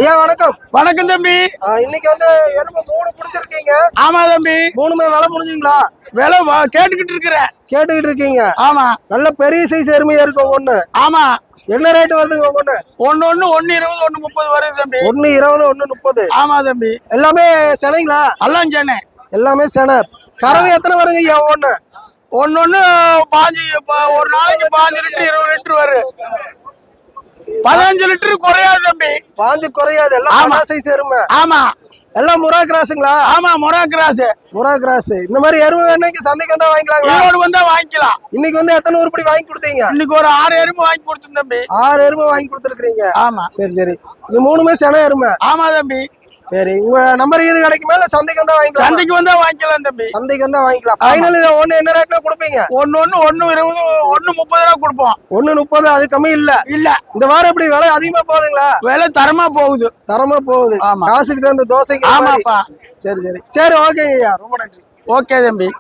ஐயா வணக்கம். வணக்கம் தம்பி. இன்னைக்கு வந்து எருமை 3 பிடிச்சிருக்கீங்க. ஆமா தம்பி. 3மே விலை முடிஞ்சீங்களா? விலை கேட்டுக்கிட்டு இருக்கிறேன். கேட்டுக்கிட்டு இருக்கீங்க. ஆமா. நல்ல பெரிய சைஸ் எருமையா இருக்கும் ஒண்ணு. ஆமா. என்ன ரேட் வருதுங்க ஒண்ணு? 120 130 வருது தம்பி. 120 130. ஆமா தம்பி. எல்லாமே செனைங்களா? எல்லாம் சென்னை. எல்லாமே செனை. கறவை எத்தனை வருங்க ஐயா ஒண்ணு? ஒன்னு 5 ஒரு நாளைக்கு 5 லிட்டர் 20 லிட்டர் வரும். 15 லிட்டர் குறையாது தம்பி. 5 குறையாது. எல்லாம் சைஸ் எருமை. ஆமா. எல்லாம் முரா கிராஸுங்களா? ஆமா முரா கிராஸ். முரா கிராஸ். இந்த மாதிரி எருமை வேணும்னா சந்தைக்கு வந்தா வாங்கிக்கலாங்களா? ஈரோடு வந்தா வாங்கிக்கலாம். இன்னைக்கு வந்து எத்தனை உருப்படி வாங்கி கொடுத்தீங்க? இன்னைக்கு ஒரு 6 எருமை வாங்கி கொடுத்தேன் தம்பி. 6 எருமை வாங்கி கொடுத்துருக்கீங்க. ஆமா. சரி சரி. இது 3மே செனை எருமை. ஆமா தம்பி. சரி, உங்க நம்பர் இது கிடைக்குமா இல்ல சந்தைக்கு வந்தா வாங்கிக்கலாம்? சந்தைக்கு வந்தா வாங்கிக்கலாம் தம்பி. சந்தைக்கு வந்தா வாங்கிக்கலாம். ஃபைனல் ஒண்ணு என்ன ரேட்ல கொடுப்பீங்க? 120 130 கொடுப்போம். 130. அது கம்மி இல்ல. இல்ல இந்த வாரம் எப்படி விலை அதிகமா போகுதுங்களா? விலை தரமா போகுது. தரமா போகுது. ஆமா. காசுக்கு தான் இந்த தோசைக்கு. ஆமாப்பா. சரி சரி சரி. ஓகேங்க ஐயா, ரொம்ப நன்றி. ஓகே தம்பி.